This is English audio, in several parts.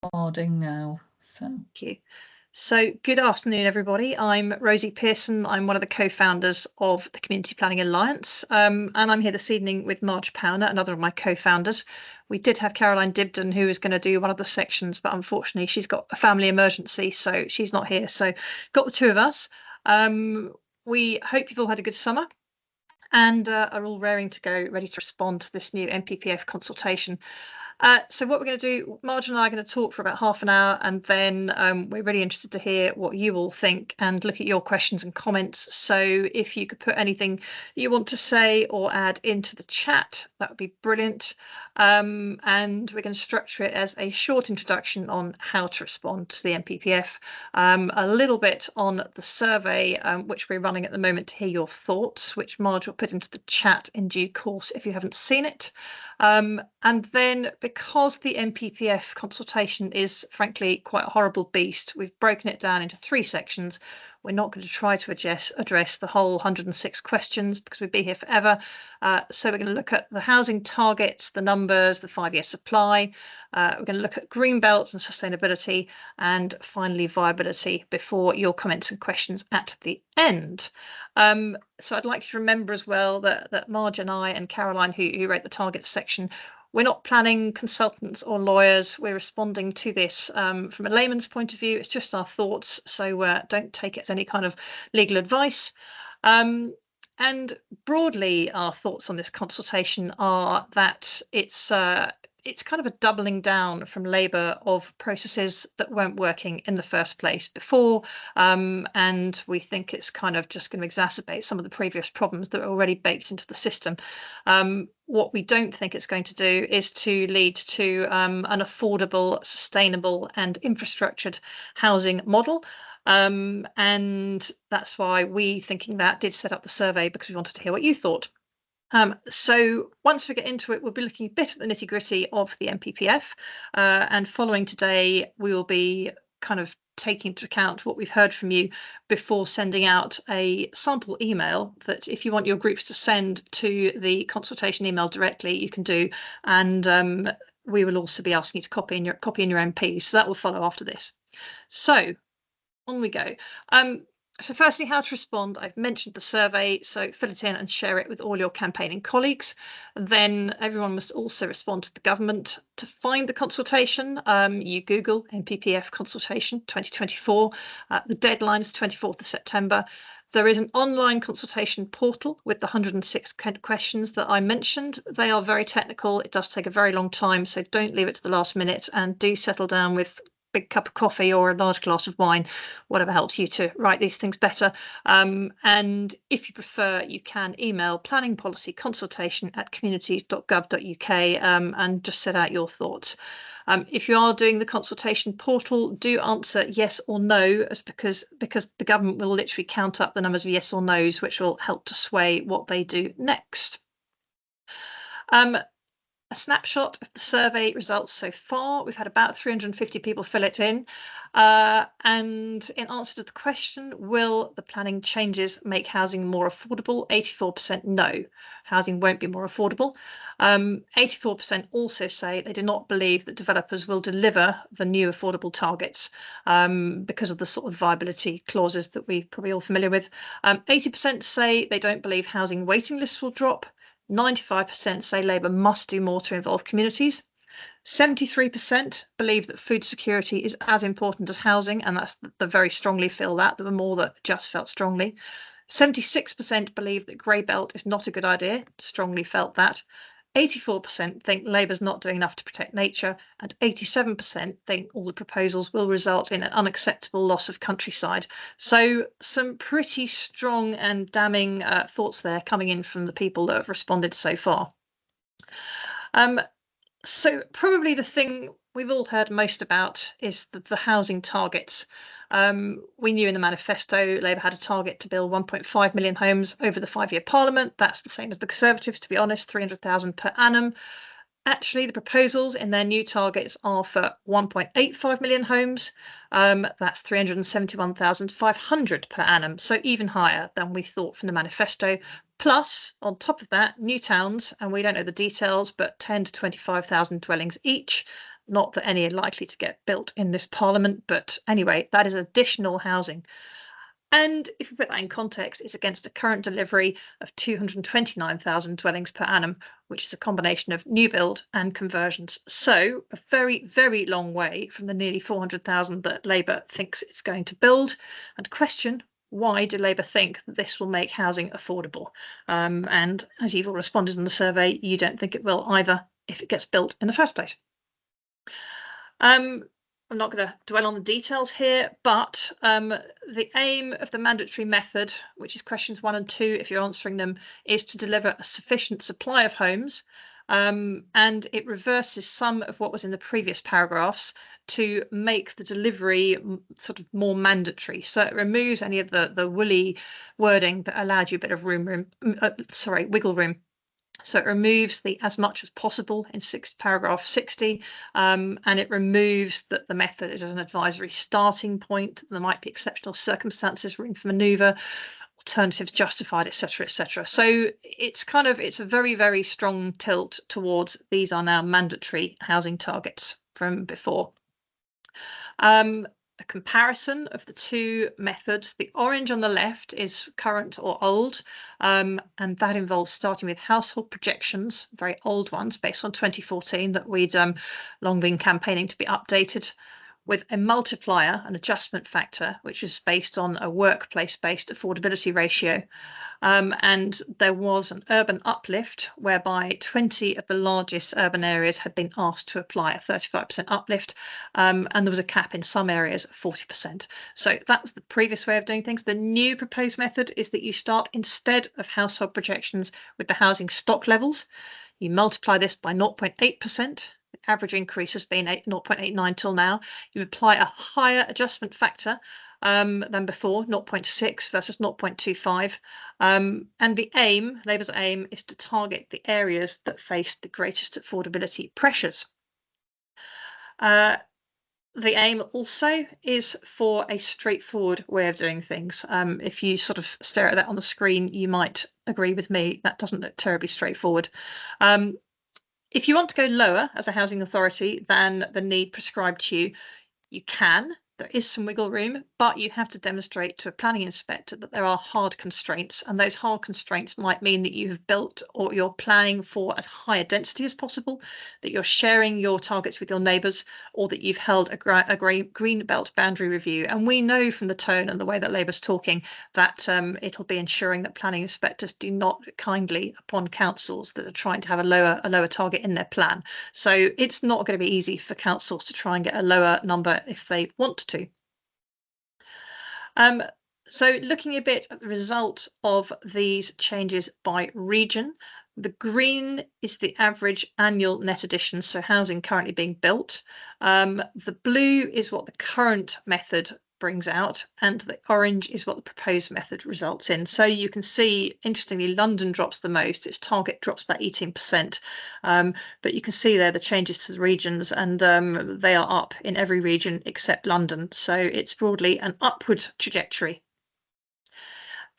Recording now. Thank you. So good afternoon, everybody. I'm Rosie Pearson. I'm one of the co-founders of the Community Planning Alliance, and I'm here this evening with Marge Powner, another of my co-founders. We did have Caroline Dibden, who was going to do one of the sections, but unfortunately she's got a family emergency, so she's not here. So got the two of us. We hope you've all had a good summer and are all raring to go, ready to respond to this new NPPF consultation. So what we're going to do, Marge and I are going to talk for about half an hour, and then we're really interested to hear what you all think and look at your questions and comments. So if you could put anything you want to say or add into the chat, that would be brilliant. And we're going to structure it as a short introduction on how to respond to the NPPF, a little bit on the survey, which we're running at the moment to hear your thoughts, which Marge will put into the chat in due course if you haven't seen it. And then because the NPPF consultation is frankly quite a horrible beast, we've broken it down into 3 sections. We're not going to try to address the whole 106 questions because we'd be here forever. So we're going to look at the housing targets, the numbers, the 5-year supply. We're going to look at green belts and sustainability, and finally viability before your comments and questions at the end. So I'd like you to remember as well that Marge and I and Caroline, who wrote the targets section, we're not planning consultants or lawyers. We're responding to this from a layman's point of view. It's just our thoughts, so don't take it as any kind of legal advice. And broadly, our thoughts on this consultation are that it's kind of a doubling down from Labour of processes that weren't working in the first place before, and we think it's kind of just going to exacerbate some of the previous problems that are already baked into the system. What we don't think it's going to do is to lead to an affordable, sustainable and infrastructured housing model. And that's why we, thinking that, did set up the survey, because we wanted to hear what you thought. So once we get into it, we'll be looking a bit at the nitty-gritty of the NPPF, and following today, we will be kind of taking into account what we've heard from you before sending out a sample email that if you want your groups to send to the consultation email directly, you can do. And we will also be asking you to copy in your MPs. So that will follow after this. So on we go. So firstly, how to respond. I've mentioned the survey, so fill it in and share it with all your campaigning colleagues. Then everyone must also respond to the government. To find the consultation, you Google NPPF consultation 2024. The deadline is 24th of September. There is an online consultation portal with the 106 questions that I mentioned. They are very technical. It does take a very long time, so don't leave it to the last minute, and do settle down with big cup of coffee or a large glass of wine, whatever helps you to write these things better. And if you prefer, you can email planning policy consultation at communities.gov.uk and just set out your thoughts. If you are doing the consultation portal, do answer yes or no, because the government will literally count up the numbers of yes or no's, which will help to sway what they do next. A snapshot of the survey results so far. We've had about 350 people fill it in. And in answer to the question, will the planning changes make housing more affordable? 84% no, housing won't be more affordable. 84% also say they do not believe that developers will deliver the new affordable targets because of the sort of viability clauses that we're probably all familiar with. 80% say they don't believe housing waiting lists will drop. 95% say Labour must do more to involve communities. 73% believe that food security is as important as housing, and that's the very strongly feel that. There were more that just felt strongly. 76% believe that grey belt is not a good idea, strongly felt that. 84% think Labour's not doing enough to protect nature, and 87% think all the proposals will result in an unacceptable loss of countryside. So some pretty strong and damning thoughts there coming in from the people that have responded so far. So probably the thing we've all heard most about is the housing targets. We knew in the manifesto Labour had a target to build 1.5 million homes over the 5-year Parliament. That's the same as the Conservatives, to be honest, 300,000 per annum. Actually, the proposals in their new targets are for 1.85 million homes. That's 371,500 per annum, so even higher than we thought from the manifesto. Plus, on top of that, new towns, and we don't know the details, but 10 to 25,000 dwellings each. Not that any are likely to get built in this parliament, but anyway, that is additional housing. And if we put that in context, it's against a current delivery of 229,000 dwellings per annum, which is a combination of new build and conversions. So a very, very long way from the nearly 400,000 that Labour thinks it's going to build. And question, why do Labour think that this will make housing affordable? And as you've all responded in the survey, you don't think it will either if it gets built in the first place. I'm not going to dwell on the details here, but the aim of the mandatory method, which is questions 1 and 2, if you're answering them, is to deliver a sufficient supply of homes. And it reverses some of what was in the previous paragraphs to make the delivery sort of more mandatory. So it removes any of the woolly wording that allowed you a bit of wiggle room. So it removes the as much as possible in paragraph 60, and it removes that the method is an advisory starting point. There might be exceptional circumstances, room for manoeuvre, alternatives justified, etc., etc. So it's a very, very strong tilt towards these are now mandatory housing targets from before. A comparison of the two methods. The orange on the left is current or old, and that involves starting with household projections, very old ones based on 2014 that we'd long been campaigning to be updated, with a multiplier, an adjustment factor, which is based on a workplace-based affordability ratio. And there was an urban uplift whereby 20 of the largest urban areas had been asked to apply a 35% uplift, and there was a cap in some areas of 40%. So that was the previous way of doing things. The new proposed method is that you start instead of household projections with the housing stock levels. You multiply this by 0.8%. The average increase has been 0.89 till now. You apply a higher adjustment factor than before, 0.6 versus 0.25. And the aim, Labour's aim, is to target the areas that face the greatest affordability pressures. The aim also is for a straightforward way of doing things. If you sort of stare at that on the screen, you might agree with me that doesn't look terribly straightforward. If you want to go lower as a housing authority than the need prescribed to you, you can. There is some wiggle room, but you have to demonstrate to a planning inspector that there are hard constraints, and those hard constraints might mean that you have built or you're planning for as high a density as possible, that you're sharing your targets with your neighbours, or that you've held a green belt boundary review. And we know from the tone and the way that Labour's talking that it'll be ensuring that planning inspectors do not look kindly upon councils that are trying to have a lower target in their plan. So it's not going to be easy for councils to try and get a lower number if they want to. So looking a bit at the result of these changes by region, the green is the average annual net additions, so housing currently being built. The blue is what the current method brings out, and the orange is what the proposed method results in. So you can see, interestingly, London drops the most. Its target drops by 18%, but you can see there the changes to the regions, and they are up in every region except London. So it's broadly an upward trajectory.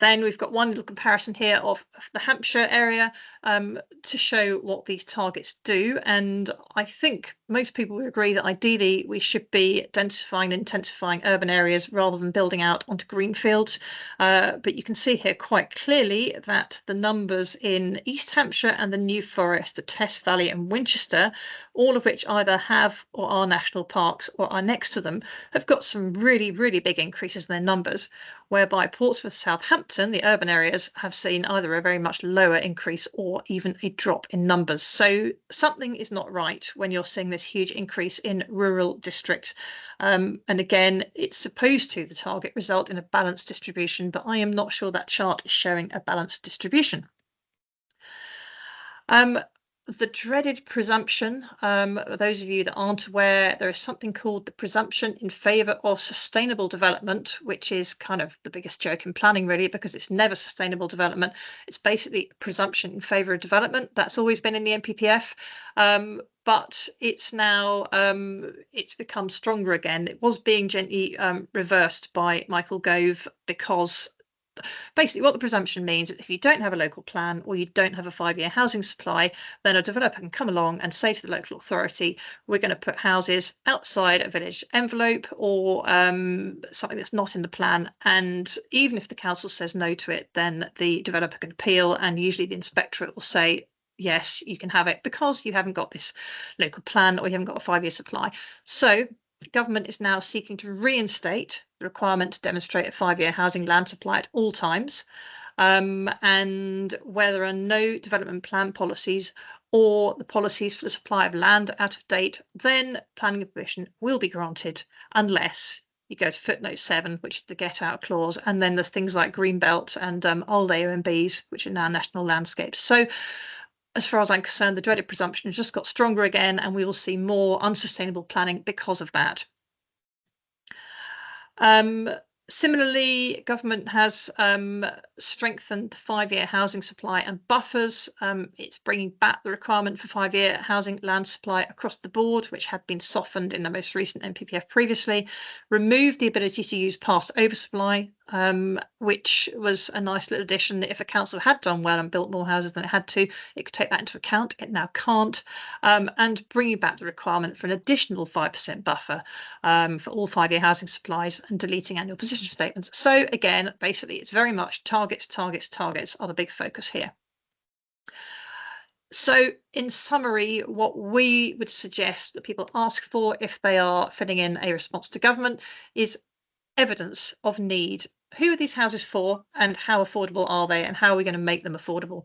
Then we've got one little comparison here of the Hampshire area to show what these targets do. And I think most people would agree that ideally we should be densifying and intensifying urban areas rather than building out onto greenfields. But you can see here quite clearly that the numbers in East Hampshire and the New Forest, the Test Valley and Winchester, all of which either have or are national parks or are next to them, have got some really, really big increases in their numbers, whereby Portsmouth, Southampton, the urban areas, have seen either a very much lower increase or even a drop in numbers. So something is not right when you're seeing this huge increase in rural districts. And again, it's supposed to, the target, result in a balanced distribution, but I am not sure that chart is showing a balanced distribution. The dreaded presumption, those of you that aren't aware, there is something called the presumption in favour of sustainable development, which is kind of the biggest joke in planning, really, because it's never sustainable development. It's basically a presumption in favour of development. That's always been in the NPPF, but it's now, it's become stronger again. It was being gently reversed by Michael Gove because basically what the presumption means is if you don't have a local plan or you don't have a 5-year housing supply, then a developer can come along and say to the local authority, we're going to put houses outside a village envelope or something that's not in the plan. And even if the council says no to it, then the developer can appeal, and usually the inspectorate will say, yes, you can have it because you haven't got this local plan or you haven't got a 5-year supply. So the government is now seeking to reinstate the requirement to demonstrate a 5-year housing land supply at all times. And where there are no development plan policies or the policies for the supply of land out of date, then planning permission will be granted unless you go to footnote 7, which is the get out clause. And then there's things like Greenbelt and old AONBs, which are now national landscapes. So as far as I'm concerned, the dreaded presumption has just got stronger again, and we will see more unsustainable planning because of that. Similarly, government has strengthened the 5-year housing supply and buffers. It's bringing back the requirement for 5-year housing land supply across the board, which had been softened in the most recent NPPF previously, removed the ability to use past oversupply, which was a nice little addition. If a council had done well and built more houses than it had to, it could take that into account. It now can't. And bringing back the requirement for an additional 5% buffer for all 5-year housing supplies and deleting annual position statements. So again, basically, it's very much targets, targets, targets are the big focus here. So in summary, what we would suggest that people ask for if they are filling in a response to government is evidence of need. Who are these houses for and how affordable are they, and how are we going to make them affordable?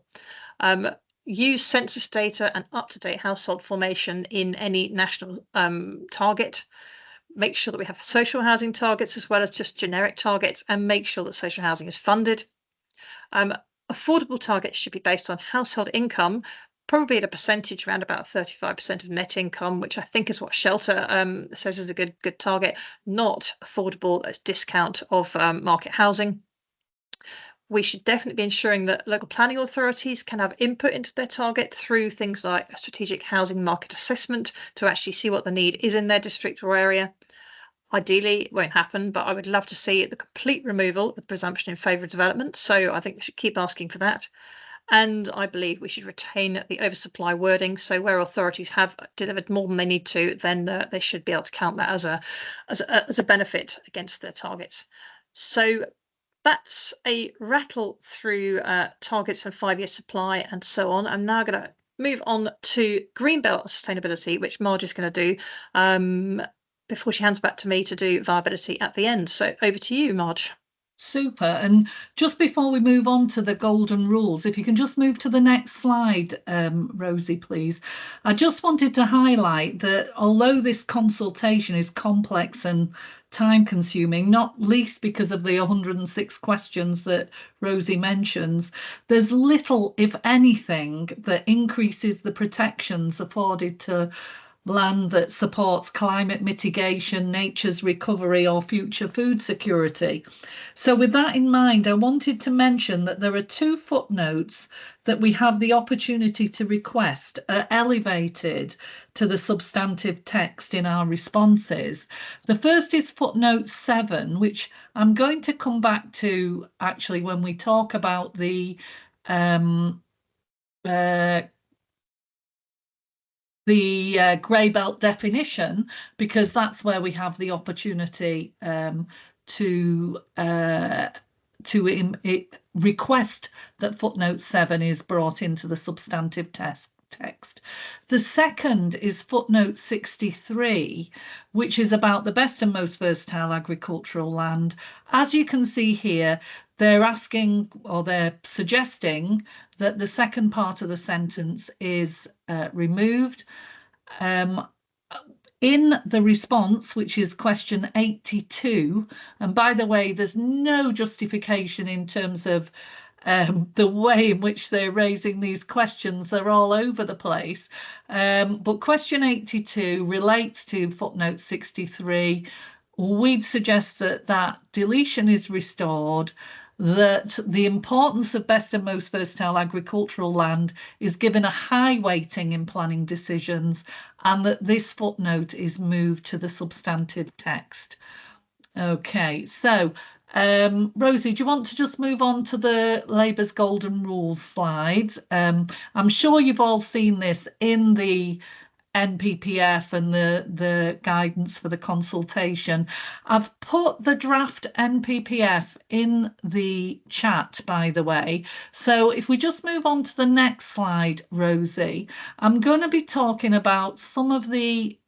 Use census data and up-to-date household formation in any national target. Make sure that we have social housing targets as well as just generic targets, and make sure that social housing is funded. Affordable targets should be based on household income, probably at a percentage around about 35% of net income, which I think is what Shelter says is a good target, not affordable as discount of market housing. We should definitely be ensuring that local planning authorities can have input into their target through things like a strategic housing market assessment to actually see what the need is in their district or area. Ideally, it won't happen, but I would love to see the complete removal of the presumption in favour of development. So I think we should keep asking for that. And I believe we should retain the oversupply wording. So where authorities have delivered more than they need to, then they should be able to count that as a benefit against their targets. So that's a rattle through targets for 5-year supply and so on. I'm now going to move on to Greenbelt sustainability, which Marge is going to do before she hands back to me to do viability at the end. So over to you, Marge. Super. And just before we move on to the golden rules, if you can just move to the next slide, Rosie, please. I just wanted to highlight that although this consultation is complex and time consuming, not least because of the 106 questions that Rosie mentions, there's little, if anything, that increases the protections afforded to land that supports climate mitigation, nature's recovery, or future food security. So with that in mind, I wanted to mention that there are 2 footnotes that we have the opportunity to request are elevated to the substantive text in our responses. The first is footnote 7, which I'm going to come back to actually when we talk about the grey belt definition, because that's where we have the opportunity to request that footnote 7 is brought into the substantive text. The second is footnote 63, which is about the best and most versatile agricultural land. As you can see here, they're asking, or they're suggesting, that the second part of the sentence is removed. In the response, which is question 82, and by the way, there's no justification in terms of the way in which they're raising these questions. They're all over the place. But question 82 relates to footnote 63. We'd suggest that that deletion is restored, that the importance of best and most versatile agricultural land is given a high weighting in planning decisions, and that this footnote is moved to the substantive text. Okay, so Rosie, do you want to just move on to the Labour's Golden Rules slide? I'm sure you've all seen this in the NPPF and the guidance for the consultation. I've put the draft NPPF in the chat, by the way. So if we just move on to the next slide, Rosie, I'm going to be talking about some of the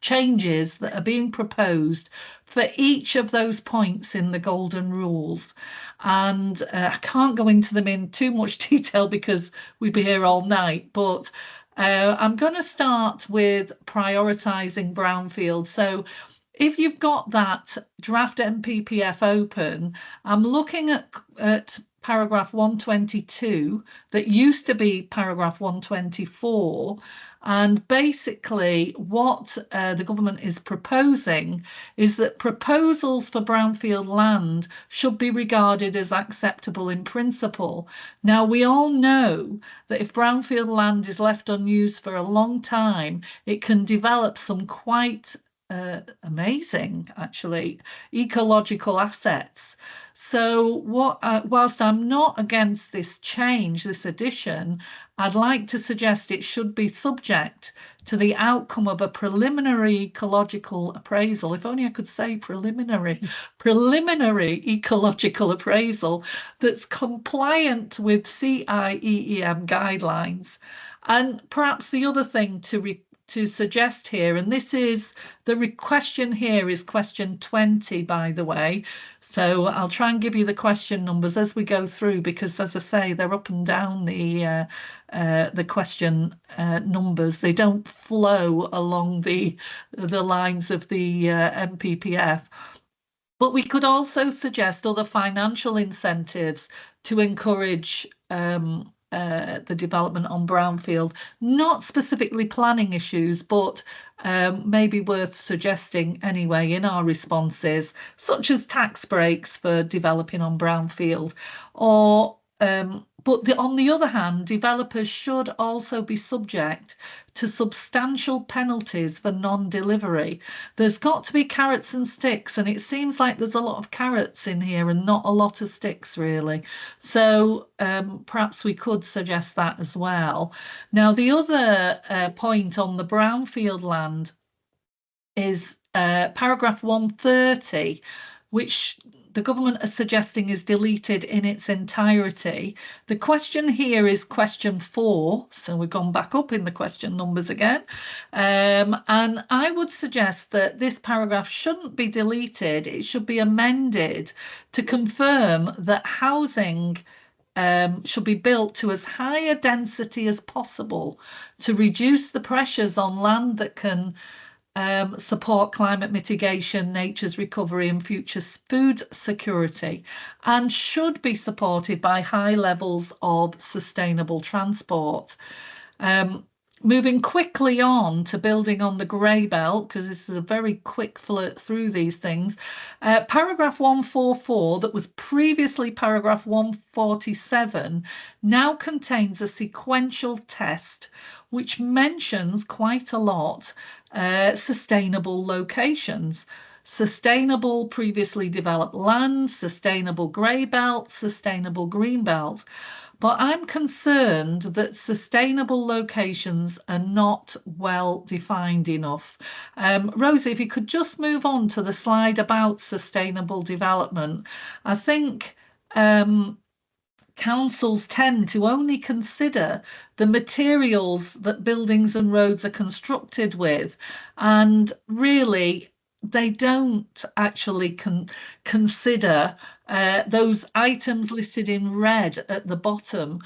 changes that are being proposed for each of those points in the Golden Rules. And I can't go into them in too much detail because we'd be here all night, but I'm going to start with prioritising brownfield. So if you've got that draft NPPF open, I'm looking at paragraph 122 that used to be paragraph 124. And basically, what the government is proposing is that proposals for brownfield land should be regarded as acceptable in principle. Now, we all know that if brownfield land is left unused for a long time, it can develop some quite amazing, actually, ecological assets. So, whilst I'm not against this change, this addition, I'd like to suggest it should be subject to the outcome of a preliminary ecological appraisal. If only I could say preliminary ecological appraisal that's compliant with CIEEM guidelines. And perhaps the other thing to suggest here, and this is the question here is question 20, by the way. So I'll try and give you the question numbers as we go through, because as I say, they're up and down the question numbers. They don't flow along the lines of the NPPF. But we could also suggest other financial incentives to encourage the development on brownfield, not specifically planning issues, but maybe worth suggesting anyway in our responses, such as tax breaks for developing on brownfield, or but on the other hand, developers should also be subject to substantial penalties for non-delivery. There's got to be carrots and sticks, and it seems like there's a lot of carrots in here and not a lot of sticks, really. So perhaps we could suggest that as well. Now, the other point on the brownfield land is paragraph 130, which the government are suggesting is deleted in its entirety. The question here is question 4, so we've gone back up in the question numbers again. And I would suggest that this paragraph shouldn't be deleted, it should be amended to confirm that housing should be built to as high a density as possible to reduce the pressures on land that can support climate mitigation, nature's recovery, and future food security, and should be supported by high levels of sustainable transport. Moving quickly on to building on the grey belt, because this is a very quick flirt through these things. Paragraph 144, that was previously paragraph 147, now contains a sequential test which mentions quite a lot sustainable locations. Sustainable previously developed land, sustainable grey belt, sustainable green belt. But I'm concerned that sustainable locations are not well defined enough. Rosie, if you could just move on to the slide about sustainable development. I think councils tend to only consider the materials that buildings and roads are constructed with, and really they don't actually consider those items listed in red at the bottom,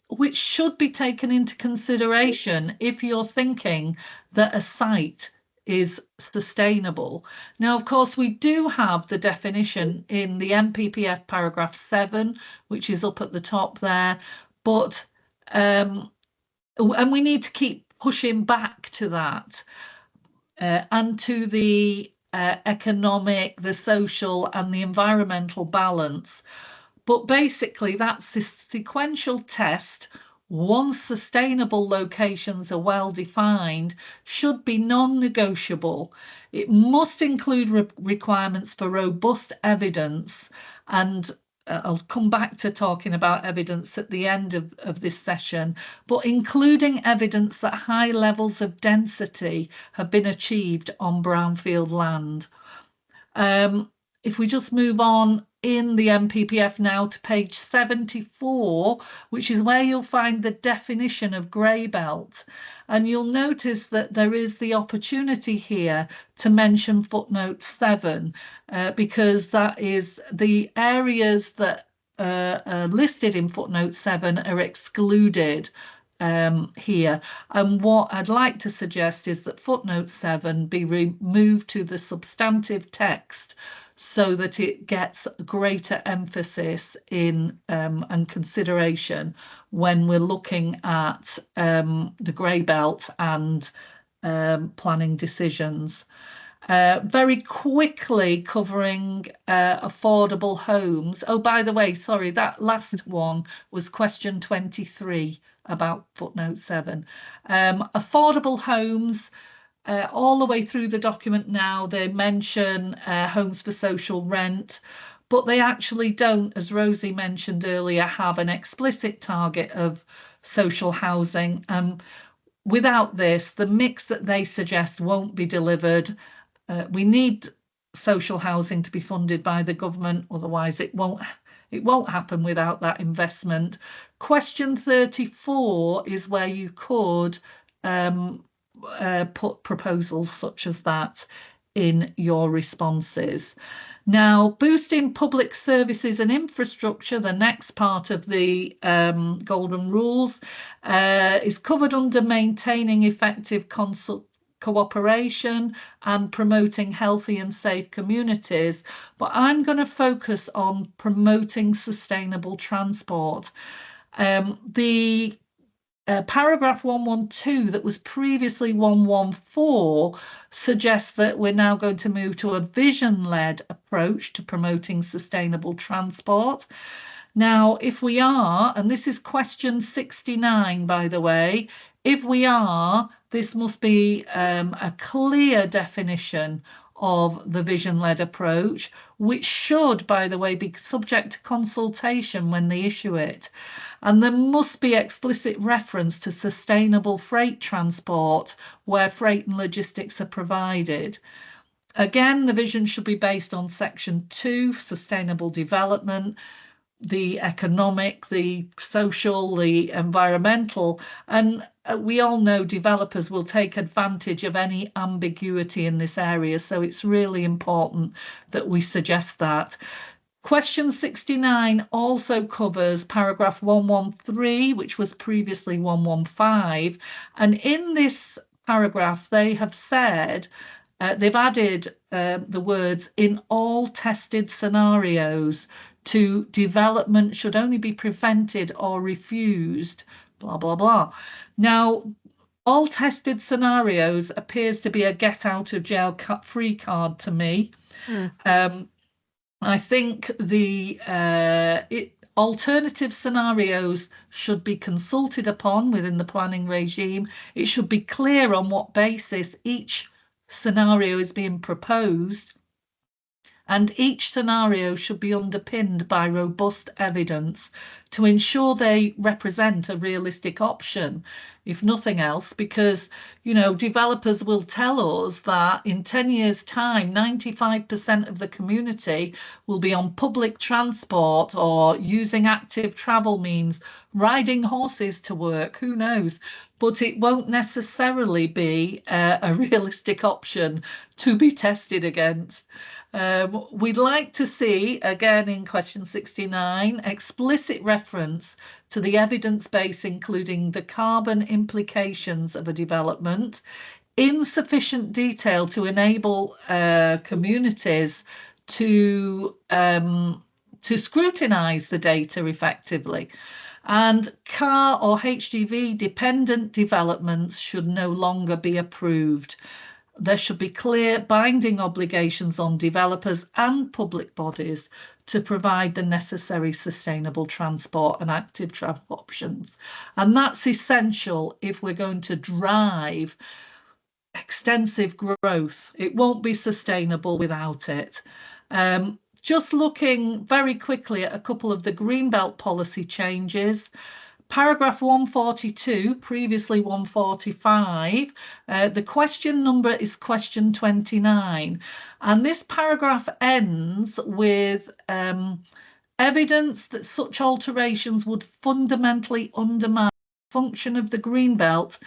which should be taken into consideration if you're thinking that a site is sustainable. Now, of course, we do have the definition in the NPPF paragraph 7, which is up at the top there, but and we need to keep pushing back to that and to the economic, the social, and the environmental balance. But basically, that's a sequential test once sustainable locations are well defined, should be non-negotiable. It must include requirements for robust evidence, and I'll come back to talking about evidence at the end of this session, but including evidence that high levels of density have been achieved on brownfield land. If we just move on in the NPPF now to page 74, which is where you'll find the definition of grey belt. And you'll notice that there is the opportunity here to mention footnote 7, because that is the areas that are listed in footnote 7 are excluded here. And what I'd like to suggest is that footnote 7 be removed to the substantive text so that it gets greater emphasis in and consideration when we're looking at the grey belt and planning decisions. Very quickly covering affordable homes. Oh, by the way, sorry, that last one was question 23 about footnote 7. Affordable homes, all the way through the document now, they mention homes for social rent, but they actually don't, as Rosie mentioned earlier, have an explicit target of social housing. Without this, the mix that they suggest won't be delivered. We need social housing to be funded by the government, otherwise it won't happen without that investment. Question 34 is where you could put proposals such as that in your responses. Now, boosting public services and infrastructure, the next part of the Golden Rules, is covered under maintaining effective cooperation and promoting healthy and safe communities. But I'm going to focus on promoting sustainable transport. The paragraph 112 that was previously 114 suggests that we're now going to move to a vision-led approach to promoting sustainable transport. Now, if we are, and this is question 69, by the way, if we are, this must be a clear definition of the vision-led approach, which should, by the way, be subject to consultation when they issue it. And there must be explicit reference to sustainable freight transport where freight and logistics are provided. Again, the vision should be based on section 2, sustainable development, the economic, the social, the environmental, and we all know developers will take advantage of any ambiguity in this area, so it's really important that we suggest that. Question 69 also covers paragraph 113, which was previously 115, and in this paragraph they have said they've added the words "in all tested scenarios" to "development should only be prevented or refused," blah, blah, blah. Now, all tested scenarios appears to be a get out of jail free card to me. I think the alternative scenarios should be consulted upon within the planning regime. It should be clear on what basis each scenario is being proposed, and each scenario should be underpinned by robust evidence to ensure they represent a realistic option, if nothing else, because, you know, developers will tell us that in 10 years' time, 95% of the community will be on public transport or using active travel means, riding horses to work, who knows? But it won't necessarily be a realistic option to be tested against. We'd like to see, again in question 69, explicit reference to the evidence base, including the carbon implications of a development, in sufficient detail to enable communities to scrutinise the data effectively. And car or HGV dependent developments should no longer be approved. there should be clear binding obligations on developers and public bodies to provide the necessary sustainable transport and active travel options. And that's essential if we're going to drive extensive growth. It won't be sustainable without it. Just looking very quickly at a couple of the Greenbelt policy changes. Paragraph 142, previously 145, the question number is question 29. And this paragraph ends with evidence that such alterations would fundamentally undermine the function of the Greenbelt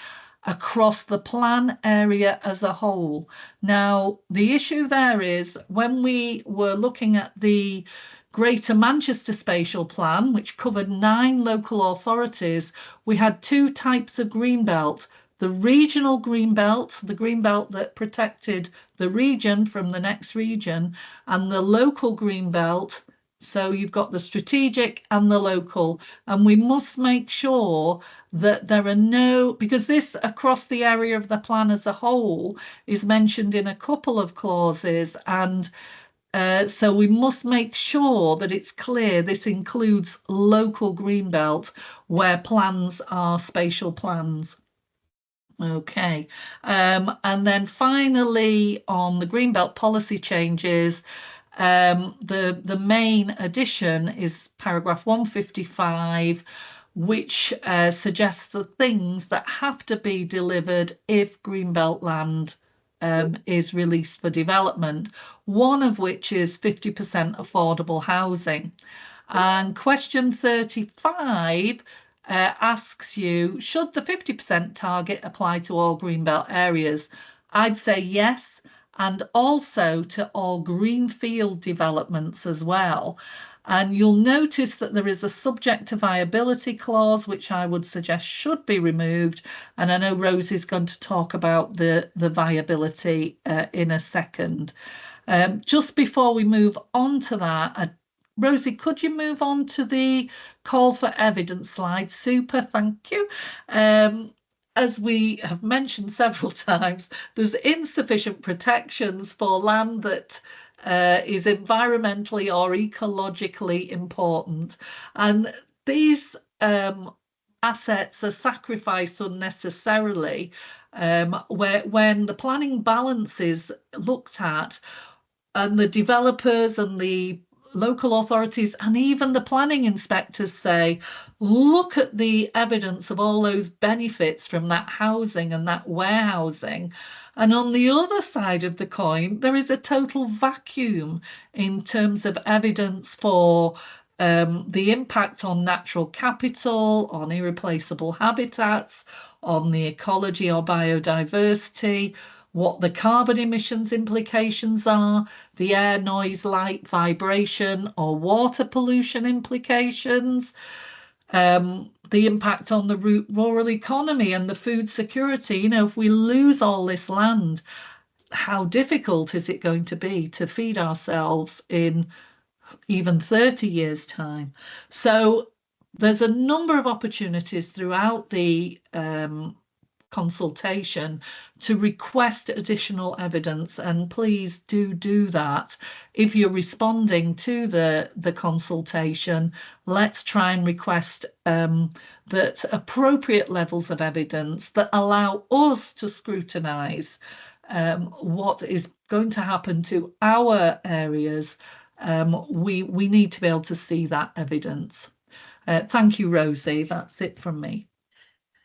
across the plan area as a whole. Now, the issue there is when we were looking at the Greater Manchester Spatial Plan, which covered 9 local authorities, we had 2 types of greenbelt. The regional greenbelt, the greenbelt that protected the region from the next region, and the local greenbelt. So you've got the strategic and the local, and we must make sure that there are no, because this across the area of the plan as a whole is mentioned in a couple of clauses, and so we must make sure that it's clear this includes local greenbelt where plans are spatial plans. Okay, and then finally on the Greenbelt policy changes, the main addition is paragraph 155, which suggests the things that have to be delivered if Greenbelt land is released for development, one of which is 50% affordable housing. And question 35 asks you, should the 50% target apply to all Greenbelt areas? I'd say yes, and also to all greenfield developments as well. And you'll notice that there is a subject to viability clause, which I would suggest should be removed. And I know Rosie's going to talk about the viability in a second. Just before we move on to that, Rosie, could you move on to the call for evidence slide? Super, thank you. As we have mentioned several times, there's insufficient protections for land that is environmentally or ecologically important. And these assets are sacrificed unnecessarily when the planning balance is looked at and the developers and the local authorities and even the planning inspectors say, look at the evidence of all those benefits from that housing and that warehousing. And on the other side of the coin, there is a total vacuum in terms of evidence for the impact on natural capital, on irreplaceable habitats, on the ecology or biodiversity, what the carbon emissions implications are, the air, noise, light, vibration, or water pollution implications, the impact on the rural economy and the food security. You know, if we lose all this land, how difficult is it going to be to feed ourselves in even 30 years' time? So there's a number of opportunities throughout the consultation to request additional evidence, and please do that. If you're responding to the consultation, let's try and request that appropriate levels of evidence that allow us to scrutinise what is going to happen to our areas. We need to be able to see that evidence. Thank you, Rosie. That's it from me.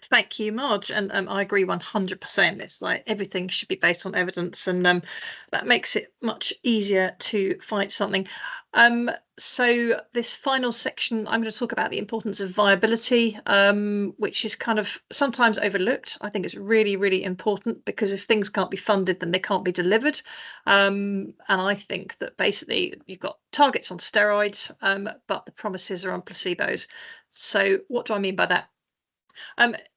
Thank you, Marge. And I agree 100%. It's like everything should be based on evidence, and that makes it much easier to fight something. So this final section, I'm going to talk about the importance of viability, which is kind of sometimes overlooked. I think it's really, really important because if things can't be funded, then they can't be delivered. And I think that basically you've got targets on steroids, but the promises are on placebos. So what do I mean by that?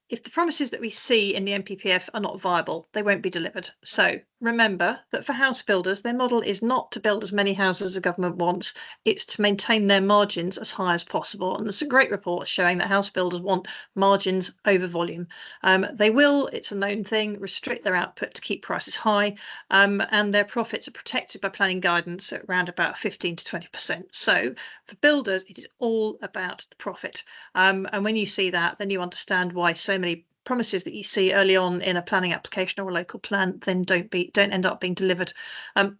if the promises that we see in the NPPF are not viable, they won't be delivered. So remember that for house builders, their model is not to build as many houses as the government wants, it's to maintain their margins as high as possible. And there's a great report showing that house builders want margins over volume. They will, it's a known thing, restrict their output to keep prices high, and their profits are protected by planning guidance at around about 15 to 20%. So for builders, it is all about the profit. And when you see that, then you understand why so many promises that you see early on in a planning application or a local plan then don't end up being delivered.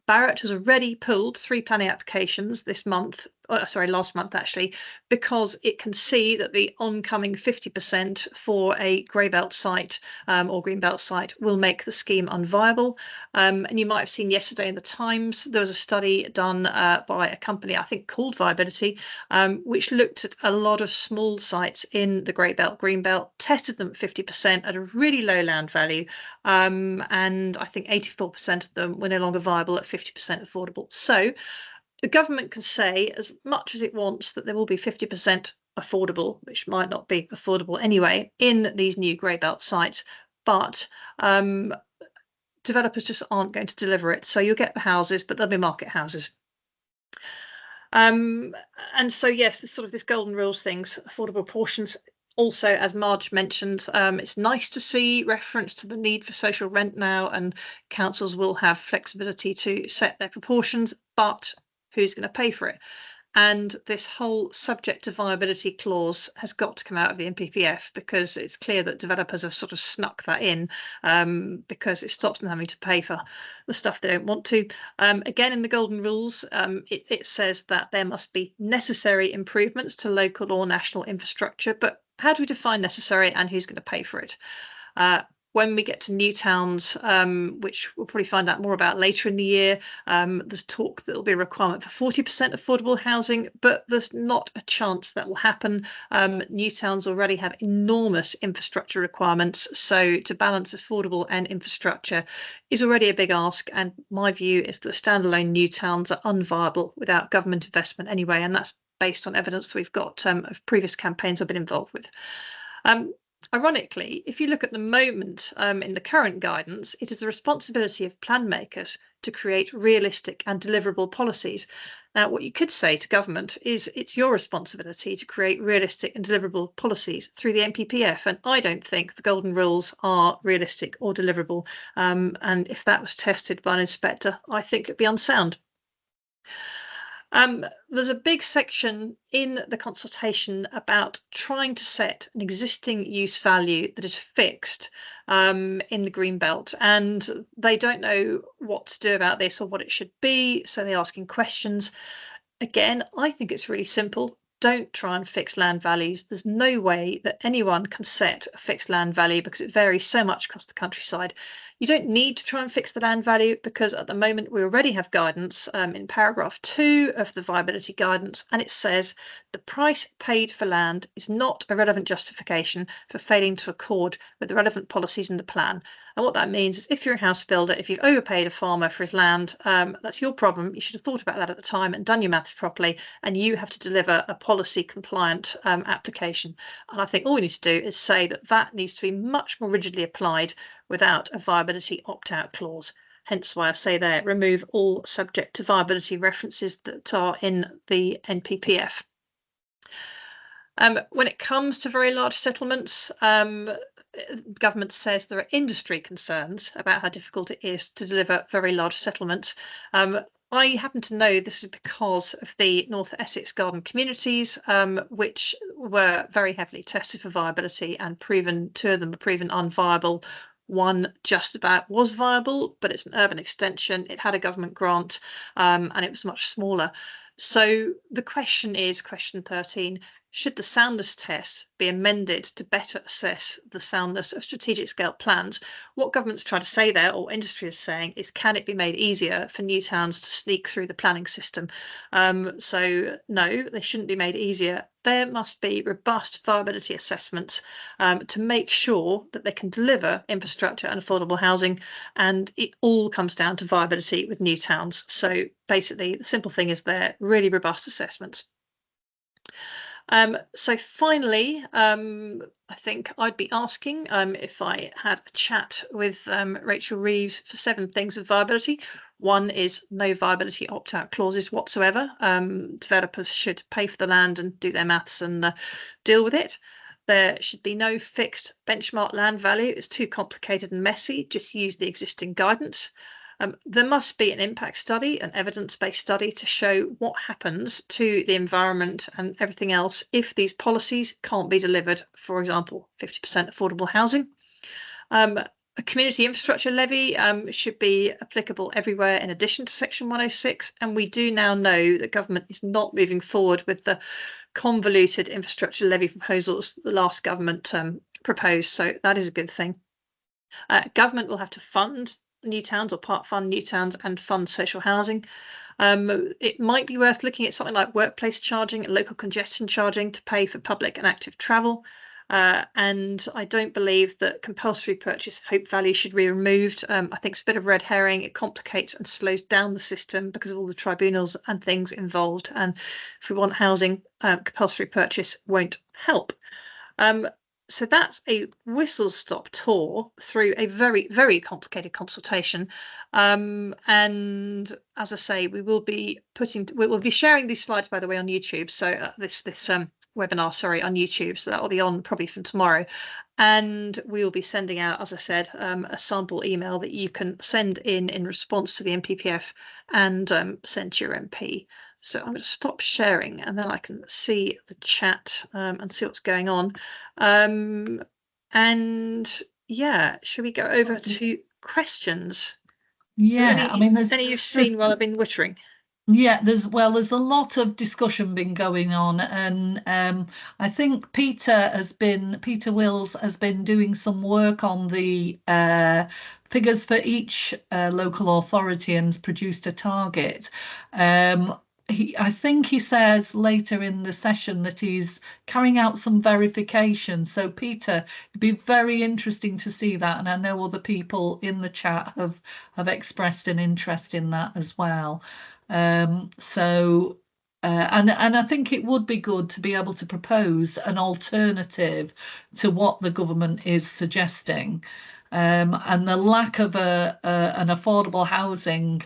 Barratt has already pulled 3 planning applications this month, last month actually, because it can see that the oncoming 50% for a grey belt site or green belt site will make the scheme unviable. And you might have seen yesterday in the Times, there was a study done by a company, I think called Viability, which looked at a lot of small sites in the grey belt, green belt, tested them at 50% at a really low land value. And I think 84% of them were no longer viable at 50% affordable. So the government can say as much as it wants that there will be 50% affordable, which might not be affordable anyway, in these new grey belt sites, but developers just aren't going to deliver it. So you'll get the houses, but they'll be market houses. And so yes, this golden rules things, affordable portions. Also, as Marge mentioned, it's nice to see reference to the need for social rent now, and councils will have flexibility to set their proportions, but who's going to pay for it? And this whole subject to viability clause has got to come out of the NPPF, because it's clear that developers have sort of snuck that in, because it stops them having to pay for the stuff they don't want to. Again, in the golden rules, it says that there must be necessary improvements to local or national infrastructure, but how do we define necessary and who's going to pay for it? When we get to new towns, which we'll probably find out more about later in the year, there's talk that there'll be a requirement for 40% affordable housing, but there's not a chance that will happen. New towns already have enormous infrastructure requirements, so to balance affordable and infrastructure is already a big ask. And my view is that standalone new towns are unviable without government investment anyway, and that's based on evidence that we've got of previous campaigns I've been involved with. Ironically, if you look at the moment in the current guidance, it is the responsibility of plan makers to create realistic and deliverable policies. Now, what you could say to government is it's your responsibility to create realistic and deliverable policies through the NPPF, and I don't think the golden rules are realistic or deliverable. And if that was tested by an inspector, I think it'd be unsound. There's a big section in the consultation about trying to set an existing use value that is fixed in the green belt, and they don't know what to do about this or what it should be, so they're asking questions. Again, I think it's really simple. Don't try and fix land values. There's no way that anyone can set a fixed land value, because it varies so much across the countryside. You don't need to try and fix the land value, because at the moment we already have guidance in paragraph 2 of the viability guidance, and it says the price paid for land is not a relevant justification for failing to accord with the relevant policies in the plan. And what that means is, if you're a house builder, if you've overpaid a farmer for his land, that's your problem. You should have thought about that at the time and done your maths properly, and you have to deliver a policy compliant application. And I think all we need to do is say that that needs to be much more rigidly applied without a viability opt-out clause. Hence why I say there, remove all subject to viability references that are in the NPPF. When it comes to very large settlements, government says there are industry concerns about how difficult it is to deliver very large settlements. I happen to know this is because of the North Essex garden communities, which were very heavily tested for viability and proven, 2 of them were proven unviable. One just about was viable, but it's an urban extension. It had a government grant, and it was much smaller. So the question is, question 13, should the soundness test be amended to better assess the soundness of strategic scale plans? What government's trying to say there, or industry is saying, is can it be made easier for new towns to sneak through the planning system? So no, they shouldn't be made easier. There must be robust viability assessments to make sure that they can deliver infrastructure and affordable housing, and it all comes down to viability with new towns. So basically, the simple thing is they're really robust assessments. So finally, I think I'd be asking if I had a chat with Rachel Reeves for 7 things of viability. One is no viability opt-out clauses whatsoever. Developers should pay for the land and do their maths and deal with it. There should be no fixed benchmark land value. It's too complicated and messy. Just use the existing guidance. There must be an impact study, an evidence-based study to show what happens to the environment and everything else if these policies can't be delivered, for example, 50% affordable housing. A community infrastructure levy should be applicable everywhere in addition to Section 106. And we do now know that government is not moving forward with the convoluted infrastructure levy proposals that the last government proposed. So that is a good thing. Government will have to fund new towns or part fund new towns and fund social housing. It might be worth looking at something like workplace charging and local congestion charging to pay for public and active travel. And I don't believe that compulsory purchase hope value should be removed. I think it's a bit of red herring. It complicates and slows down the system because of all the tribunals and things involved. And if we want housing, compulsory purchase won't help. So that's a whistle-stop tour through a very, very complicated consultation. And as I say, we'll be sharing these slides, by the way, on YouTube. So this webinar, sorry, on YouTube. So that will be on probably from tomorrow. And we will be sending out, as I said, a sample email that you can send in response to the NPPF and send to your MP. So I'm going to stop sharing and then I can see the chat and see what's going on. And yeah, should we go over to questions? Yeah, I mean, any you've seen while I've been wittering? Yeah, there's a lot of discussion been going on, and I think Peter Wills has been doing some work on the figures for each local authority and has produced a target. I think he says later in the session that he's carrying out some verification. So Peter, it'd be very interesting to see that, and I know other people in the chat have expressed an interest in that as well. And I think it would be good to be able to propose an alternative to what the government is suggesting. And the lack of an affordable housing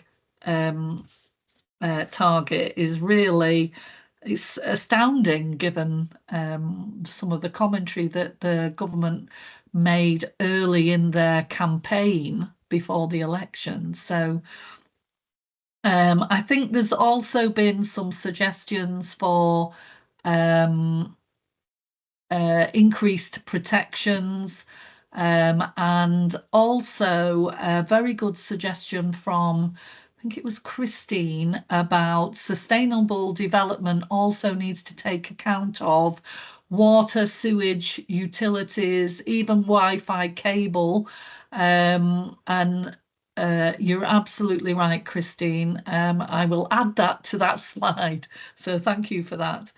target is really, it's astounding given some of the commentary that the government made early in their campaign before the election. So I think there's also been some suggestions for increased protections, and also a very good suggestion from, I think it was Christine, about sustainable development also needs to take account of water, sewage, utilities, even Wi-Fi cable, and you're absolutely right, Christine. I will add that to that slide. So thank you for that.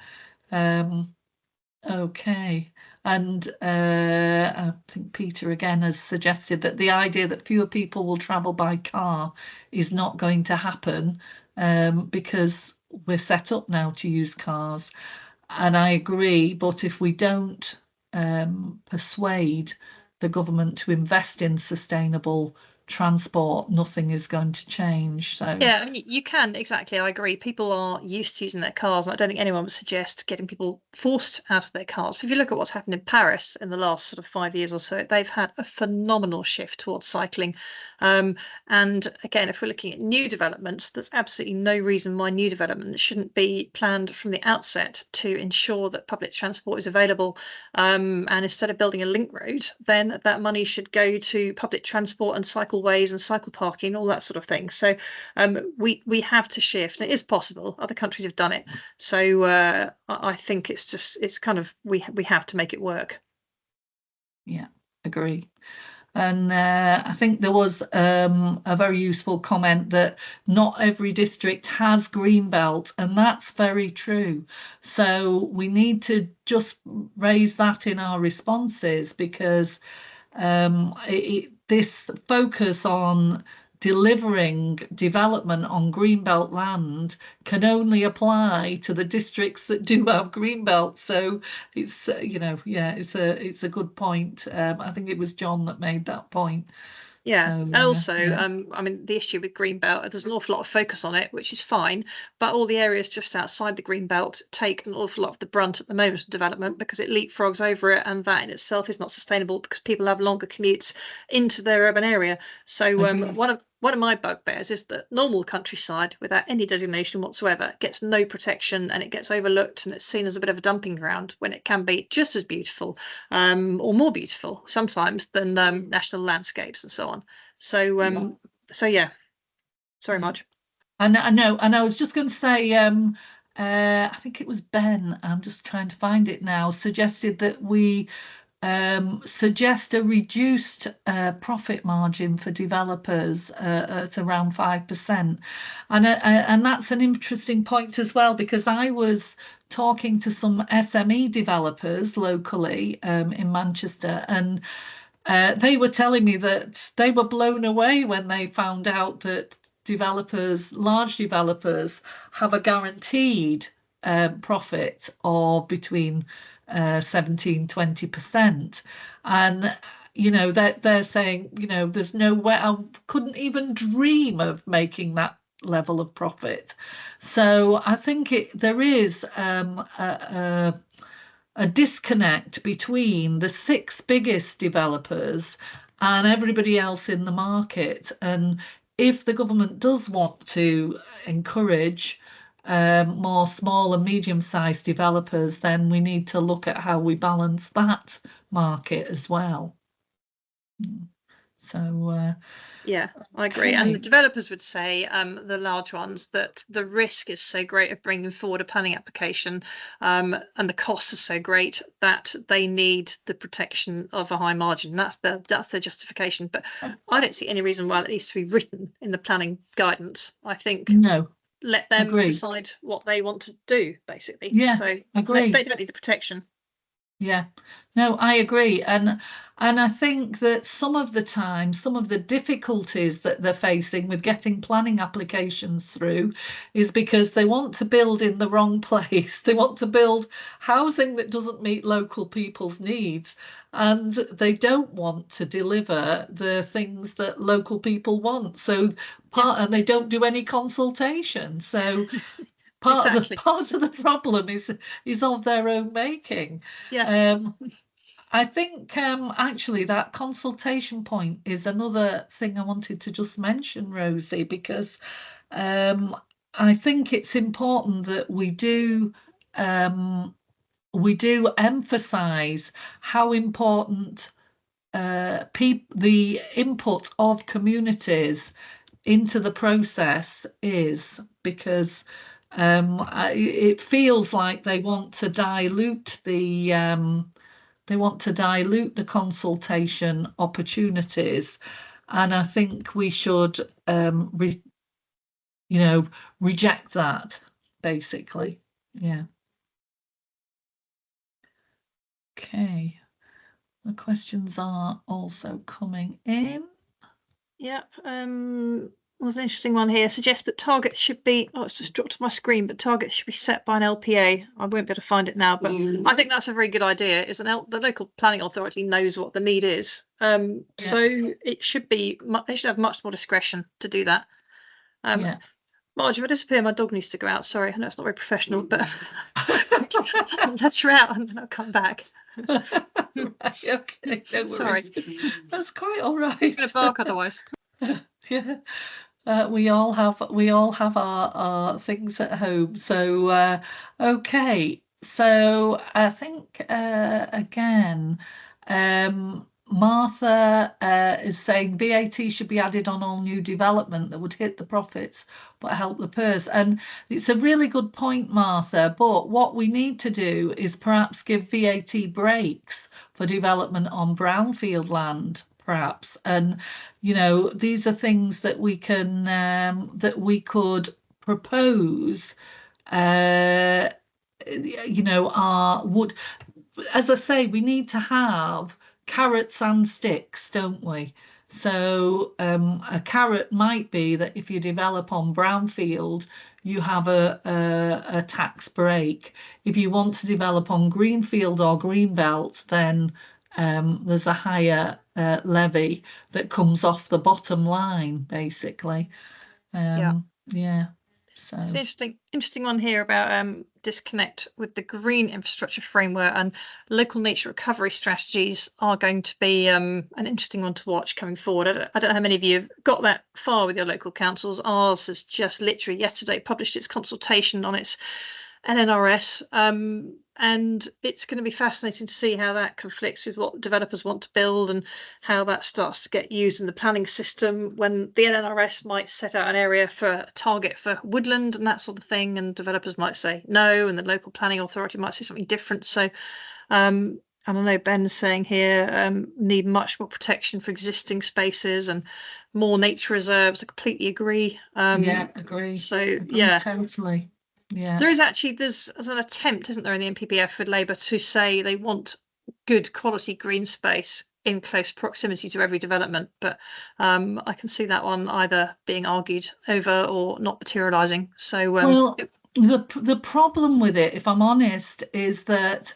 Okay. And I think Peter again has suggested that the idea that fewer people will travel by car is not going to happen because we're set up now to use cars. And I agree, but if we don't persuade the government to invest in sustainable transport, nothing is going to change. So yeah, I mean, you can, exactly. I agree. People are used to using their cars. I don't think anyone would suggest getting people forced out of their cars. But if you look at what's happened in Paris in the last sort of 5 years or so, they've had a phenomenal shift towards cycling. And again, if we're looking at new developments, there's absolutely no reason why new development shouldn't be planned from the outset to ensure that public transport is available. And instead of building a link road, then that money should go to public transport and cycleways and cycle parking, all that sort of thing. So we have to shift. It is possible. Other countries have done it. So I think it's kind of we have to make it work. Yeah, agree. And I think there was a very useful comment that not every district has greenbelt, and that's very true. So we need to just raise that in our responses because this focus on delivering development on greenbelt land can only apply to the districts that do have greenbelt. So it's it's a good point. I think it was John that made that point. Yeah, So, and also, yeah. I mean, the issue with Greenbelt, there's an awful lot of focus on it, which is fine, but all the areas just outside the Greenbelt take an awful lot of the brunt at the moment of development because it leapfrogs over it, and that in itself is not sustainable because people have longer commutes into their urban area. So, one of my bugbears is that normal countryside, without any designation whatsoever, gets no protection and it gets overlooked and it's seen as a bit of a dumping ground when it can be just as beautiful, or more beautiful sometimes than national landscapes and so on. So, so yeah. Sorry, Marge. And I know, and I was just going to say, I think it was Ben, I'm just trying to find it now, suggested that we suggest a reduced profit margin for developers at around 5%. And that's an interesting point as well, because I was talking to some SME developers locally in Manchester, and they were telling me that they were blown away when they found out that developers, large developers, have a guaranteed profit of between 17-20%. And they're saying, there's no way, I couldn't even dream of making that level of profit. So I think there is a disconnect between the six biggest developers and everybody else in the market. And if the government does want to encourage more small and medium-sized developers, then we need to look at how we balance that market as well. So, yeah, I agree. Okay. And the developers would say, the large ones, that the risk is so great of bringing forward a planning application, and the costs are so great that they need the protection of a high margin. That's their justification. But I don't see any reason why that needs to be written in the planning guidance. I think let them decide what they want to do, basically. Yeah, so agree. They don't need the protection. Yeah, no, I agree. And I think that some of the time, some of the difficulties that they're facing with getting planning applications through is because they want to build in the wrong place. They want to build housing that doesn't meet local people's needs, and they don't want to deliver the things that local people want. So and they don't do any consultation. So part of the problem is of their own making. Yeah. I think actually that consultation point is another thing I wanted to just mention, Rosie, because I think it's important that we do emphasize how important the input of communities into the process is, because it feels like they want to dilute the consultation opportunities, and I think we should reject that, basically. Yeah. Okay, the questions are also coming in. Yep. There's an interesting one here. Suggests that targets should be, it's just dropped off my screen, but targets should be set by an LPA. I won't be able to find it now, but I think that's a very good idea. Is the local planning authority knows what the need is. So it should they should have much more discretion to do that. Marge, if I disappear, my dog needs to go out. Sorry, I know it's not very professional, but let her out and then I'll come back. Okay, no worries. Sorry. That's quite all right. I'm gonna bark otherwise. Yeah. We all have our things at home. So okay. So I think again, Martha is saying VAT should be added on all new development that would hit the profits but help the purse. And it's a really good point, Martha. But what we need to do is perhaps give VAT breaks for development on brownfield land, perhaps. And these are things that we can that we could propose. Would, as I say, we need to have carrots and sticks, don't we? So a carrot might be that if you develop on brownfield, you have a tax break. If you want to develop on greenfield or greenbelt, then there's a higher levy that comes off the bottom line, basically. Yeah. Yeah. It's So an interesting one here about disconnect with the green infrastructure framework, and local nature recovery strategies are going to be an interesting one to watch coming forward. I don't know how many of you have got that far with your local councils. Ours has just literally yesterday published its consultation on its NNRS, and it's going to be fascinating to see how that conflicts with what developers want to build and how that starts to get used in the planning system when the NNRS might set out an area for a target for woodland and that sort of thing, and developers might say no, and the local planning authority might say something different. So I don't know, Ben's saying here, need much more protection for existing spaces and more nature reserves. I completely agree. yeah, agree. Yeah, Totally. Yeah. there's an attempt, isn't there, in the NPPF for Labour to say they want good quality green space in close proximity to every development, but I can see that one either being argued over or not materialising. So well, the problem with it, if I'm honest, is that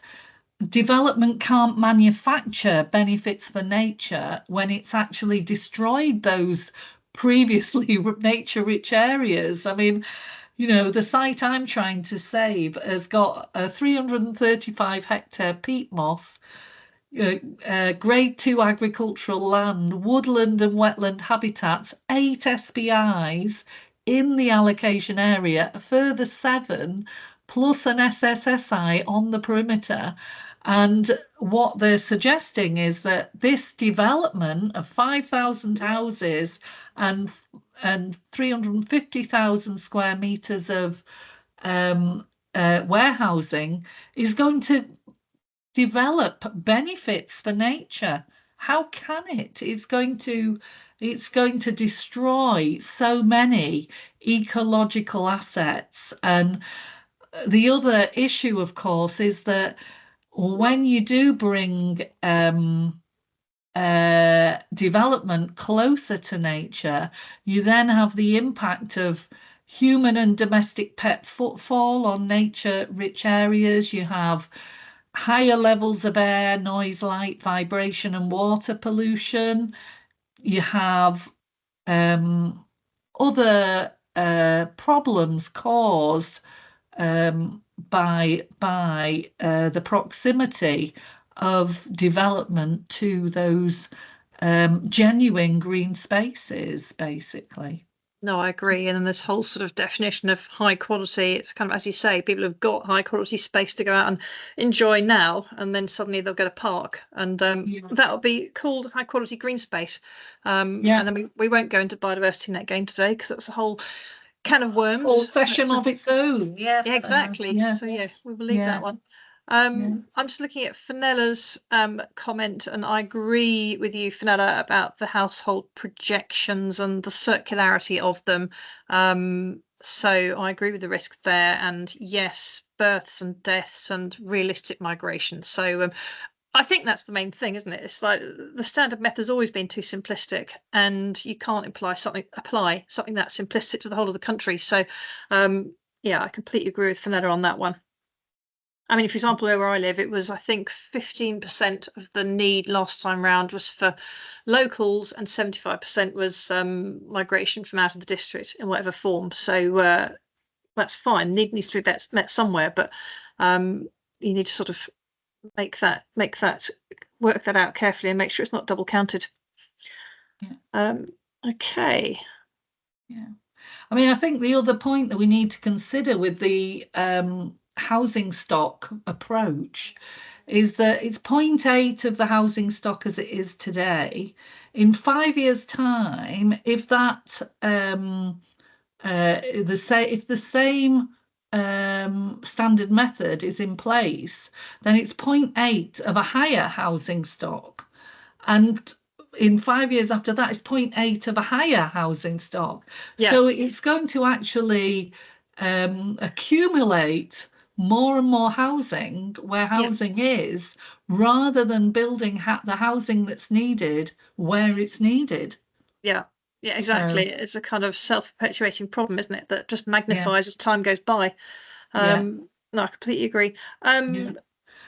development can't manufacture benefits for nature when it's actually destroyed those previously nature-rich areas. I mean, the site I'm trying to save has got a 335 hectare peat moss, grade 2 agricultural land, woodland and wetland habitats, 8 SPIs in the allocation area, a further 7 plus an SSSI on the perimeter. And what they're suggesting is that this development of 5,000 houses and 350,000 square meters of warehousing is going to develop benefits for nature. How can it? It's going to destroy so many ecological assets. And the other issue, of course, is that when you do bring development closer to nature, you then have the impact of human and domestic pet footfall on nature-rich areas. You have higher levels of air, noise, light, vibration, and water pollution. You have other problems caused by the proximity of development to those genuine green spaces, basically. no, I agree. And then this whole sort of definition of high quality, it's kind of, as you say, people have got high quality space to go out and enjoy now, and then suddenly they'll get a park, and that'll be called high quality green space. And then we won't go into biodiversity net gain today because that's a whole can of worms. Whole session of its own. Yes. Yeah, exactly. So yeah, we will leave that one. I'm just looking at Fenella's comment, and I agree with you, Fenella, about the household projections and the circularity of them. So I agree with the risk there, and yes, births and deaths and realistic migration. So I think that's the main thing, isn't it? It's like the standard method has always been too simplistic, and you can't apply something that simplistic to the whole of the country. So yeah, I completely agree with Fenella on that one. I mean, for example, where I live, it was, I think, 15% of the need last time round was for locals, and 75% was migration from out of the district in whatever form. So that's fine. Need needs to be met somewhere, but you need to sort of work that out carefully and make sure it's not double counted. Okay. Yeah. I mean, I think the other point that we need to consider with the housing stock approach is that it's 0.8 of the housing stock as it is today. In 5 years' time, if that if the same standard method is in place, then it's 0.8 of a higher housing stock, and in 5 years after that, it's 0.8 of a higher housing stock. So it's going to actually accumulate more and more housing where Yeah, housing is, rather than building the housing that's needed where it's needed. yeah, yeah, So, exactly. It's a kind of self-perpetuating problem, isn't it? That just yeah, magnifies as time goes by. yeah, No, I completely agree. yeah,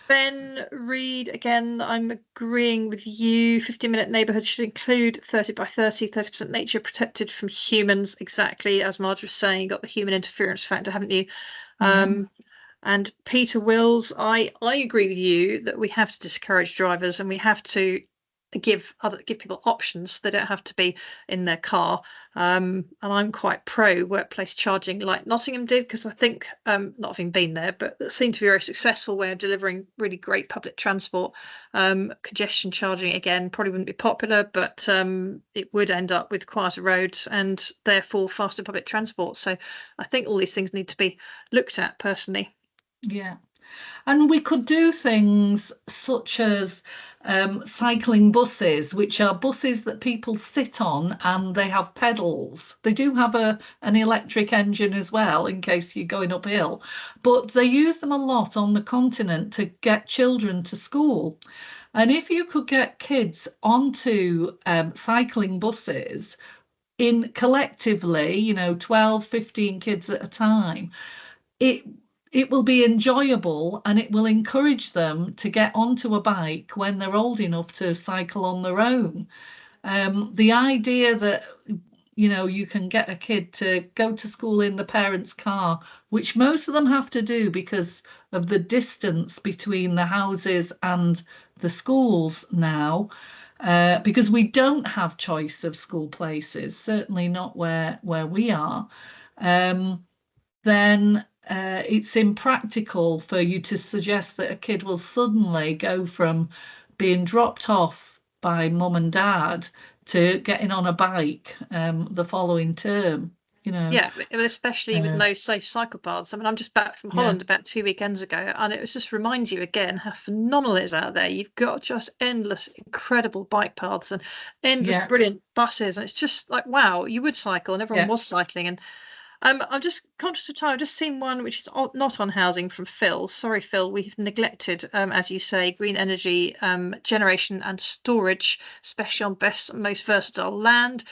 Ben Reed, again, I'm agreeing with you. 15-minute neighbourhood should include 30 by 30, 30% nature protected from humans. Exactly as Marge was saying, you got the human interference factor, haven't you? yeah, And Peter Wills, I agree with you that we have to discourage drivers and we have to give people options. They don't have to be in their car. And I'm quite pro workplace charging, like Nottingham did, because I think, not having been there, but that seemed to be a very successful way of delivering really great public transport. Congestion charging again probably wouldn't be popular, but it would end up with quieter roads and therefore faster public transport. So I think all these things need to be looked at personally. yeah. And we could do things such as cycling buses, which are buses that people sit on and they have pedals. They do have an electric engine as well, in case you're going uphill, but they use them a lot on the continent to get children to school. And if you could get kids onto cycling buses in collectively, 12, 15 kids at a time, it it will be enjoyable and it will encourage them to get onto a bike when they're old enough to cycle on their own. The idea that you can get a kid to go to school in the parents' car, which most of them have to do because of the distance between the houses and the schools now, because we don't have choice of school places, certainly not where we are. Um, then it's impractical for you to suggest that a kid will suddenly go from being dropped off by mum and dad to getting on a bike the following term, you know. Yeah, especially with Uh, no safe cycle paths. I mean, I'm just back from yeah, Holland about 2 weekends ago, and it was just reminds you again how phenomenal it is out there. You've got just endless, incredible bike paths and endless yeah, brilliant buses, and it's just like wow, you would cycle, and everyone yeah. was cycling. And I'm just conscious of time. I've just seen one which is not on housing from Phil. Sorry, Phil, we've neglected, as you say, green energy generation and storage, especially on best and most versatile land.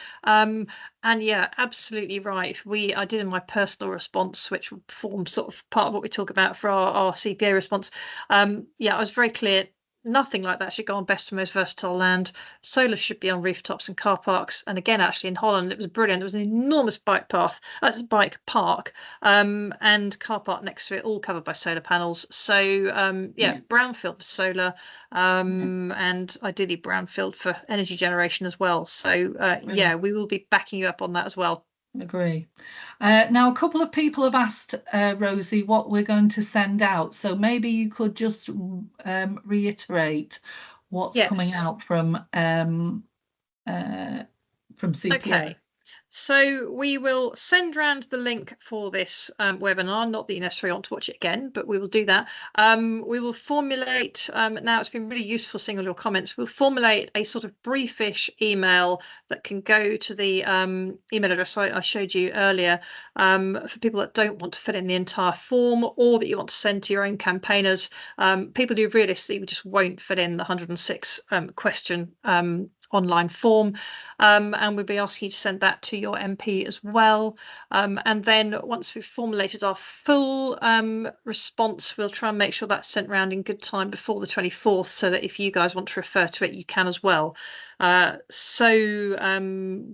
And yeah, absolutely right. I did in my personal response, which will form sort of part of what we talk about for our CPA response. Yeah, I was very clear. Nothing like that should go on best and most versatile land. Solar should be on rooftops and car parks. And again, actually in Holland, it was brilliant. There was an enormous bike path, bike park, and car park next to it, all covered by solar panels. So yeah, Yeah, brownfield for solar, yeah, and ideally brownfield for energy generation as well. So yeah, yeah, we will be backing you up on that as well. agree. Now, a couple of people have asked Rosie what we're going to send out, so maybe you could just reiterate what's coming Yes. out uh, from CPA. Okay. So we will send round the link for this webinar. Not that you necessarily want to watch it again, but we will do that. We will formulate, now it's been really useful seeing all your comments. We'll formulate a sort of briefish email that can go to the email address I showed you earlier for people that don't want to fill in the entire form or that you want to send to your own campaigners. People who realistically just won't fill in the 106 question online form. And we'll be asking you to send that to your MP as well. And then once we've formulated our full response, we'll try and make sure that's sent around in good time before the 24th so that if you guys want to refer to it, you can as well. So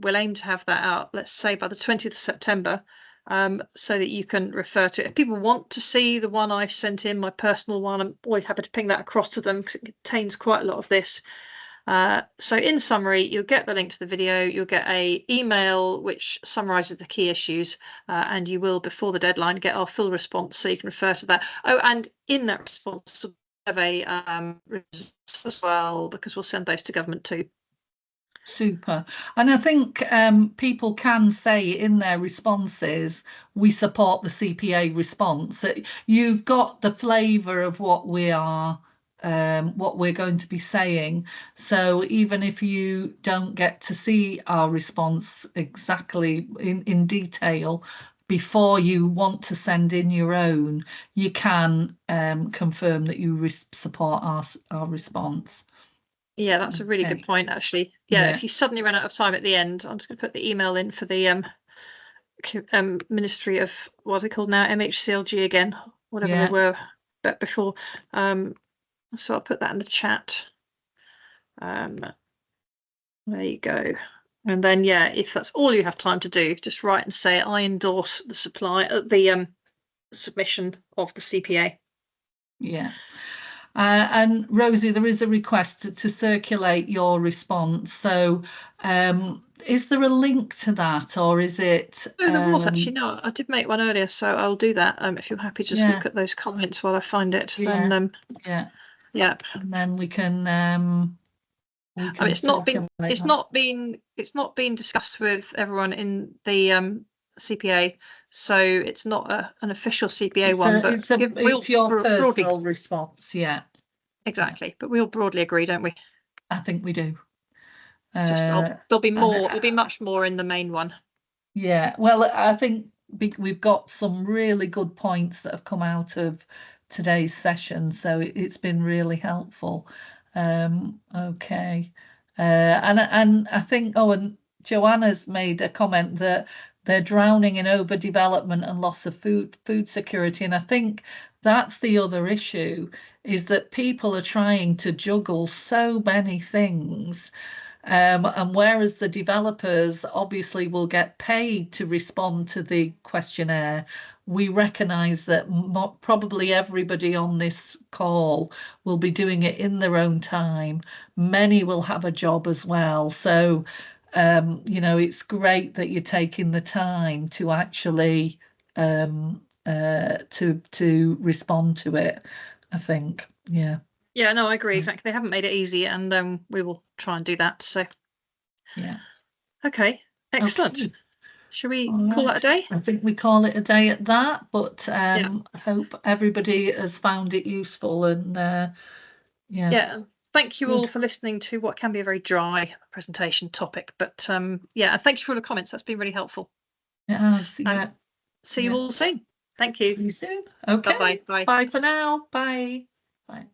we'll aim to have that out, let's say, by the 20th of September. So that you can refer to it. If people want to see the one I've sent in, my personal one, I'm always happy to ping that across to them because it contains quite a lot of this. So in summary, you'll get the link to the video, you'll get a email which summarizes the key issues, and you will, before the deadline, get our full response so you can refer to that. Oh, and in that response, we'll have a results as well, because we'll send those to government too. Super. And I think people can say in their responses, we support the CPA response. You've got the flavour of what we're going to be saying. So even if you don't get to see our response exactly in detail, before you want to send in your own, you can confirm that you support our response. Yeah, that's a really good point, actually. Yeah, if you suddenly run out of time at the end, I'm just going to put the email in for the Ministry of, what are they called now, MHCLG again, whatever they were before. So I'll put that in the chat. There you go. And then, yeah, if that's all you have time to do, just write and say, I endorse the submission of the CPA. Yeah. And Rosie, there is a request to circulate your response. So is there a link to that, or is it? No, there was actually. No, I did make one earlier, so I'll do that. If you're happy, just look at those comments while I find it. Yeah. Then yeah. And then we can I mean, it's not been discussed with everyone in the CPA, so it's not an official CPA one. But it's your personal response, yeah. Exactly, but we all broadly agree, don't we? I think we do. There'll be more. There'll be much more in the main one. Yeah, well, I think we've got some really good points that have come out of today's session, so it's been really helpful. Okay, and I think, and Joanna's made a comment that they're drowning in overdevelopment and loss of food security, and I think that's the other issue, is that people are trying to juggle so many things. And whereas the developers obviously will get paid to respond to the questionnaire, we recognise that probably everybody on this call will be doing it in their own time. Many will have a job as well. So, it's great that you're taking the time to actually to respond to it, I think. Yeah. Yeah, no, I agree. Exactly. They haven't made it easy, and we will try and do that. So, yeah. Okay, excellent. Okay. Should we call that a day? I think we call it a day at that, but I hope everybody has found it useful, and yeah. Thank you all for listening to what can be a very dry presentation topic, but and thank you for all the comments. That's been really helpful. It has, yeah. See you all soon. Thank you. See you soon. Okay. Bye-bye. Bye. Bye for now. Bye. Bye.